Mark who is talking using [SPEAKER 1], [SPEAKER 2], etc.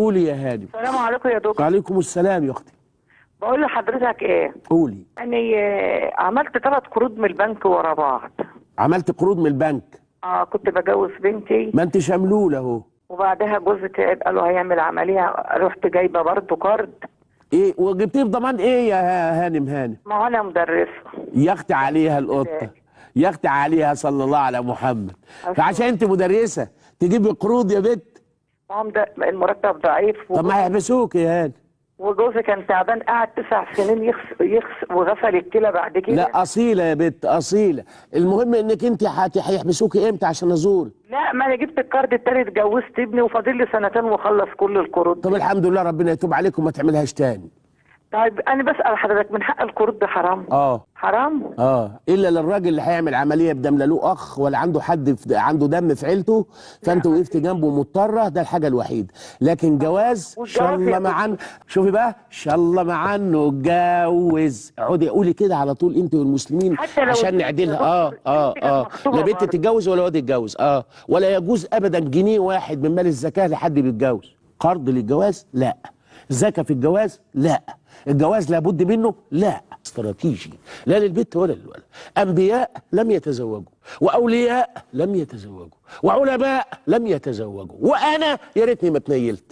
[SPEAKER 1] قولي يا هانم.
[SPEAKER 2] السلام عليكم يا دكتور.
[SPEAKER 1] وعليكم السلام يا اختي.
[SPEAKER 2] بقول لحضرتك ايه؟
[SPEAKER 1] قولي.
[SPEAKER 2] يعني عملت 3 قروض من البنك ورا بعض.
[SPEAKER 1] عملت قروض من البنك؟
[SPEAKER 2] كنت بجوز بنتي.
[SPEAKER 1] ما انت شملوله اهو.
[SPEAKER 2] وبعدها جوزي تعب، قالوا هيعمل عمليه، رحت جايبه برضه قرض.
[SPEAKER 1] ايه وجبتيه بضمان ايه يا هانم؟
[SPEAKER 2] ما هو انا مدرسه.
[SPEAKER 1] يا اختي عليها القطه، يا اختي عليها صلى الله على محمد. فعشان انت مدرسه تجيبي قروض يا بت؟
[SPEAKER 2] ما هو المرتب ضعيف.
[SPEAKER 1] طب ما هيحبسوك يا هانم.
[SPEAKER 2] وجوزي كان تعبان، قعد 9 سنين يخس وغسل الكلى بعد كده.
[SPEAKER 1] لا اصيله يا بت، اصيله. المهم انك انت هيحبسوكي امتى عشان ازور؟
[SPEAKER 2] لا، ما انا جبت الكارد التاني، اتجوزت ابني وفاضل لي 2 سنين واخلص كل القروض.
[SPEAKER 1] طب الحمد لله، ربنا يتوب عليك وما تعملهاش تاني.
[SPEAKER 2] طيب انا بسأل حضرتك، من حق القروض ده حرام؟ حرام؟
[SPEAKER 1] الا للراجل اللي هيعمل عمليه بدم، لا له اخ ولا عنده حد عنده دم في عيلته، فانت وقفت جنبه مضطره، ده الحاجه الوحيده. لكن جواز ان شاء الله ما عنه. شوفي بقى، ان شاء الله ما عنه اتجوز. اقعدي قولي كده على طول انت والمسلمين عشان نعدلها. لا بنت تتجوز ولا واد يتجوز. ولا يجوز ابدا جنيه واحد من مال الزكاه لحد بيتجوز. قرض للجواز لا، زكاه في الجواز لا، الجواز لابد منه لا. استراتيجي لا للبت ولا للولد. انبياء لم يتزوجوا، واولياء لم يتزوجوا، وعلماء لم يتزوجوا، وانا يا ريتني ما اتنيلت.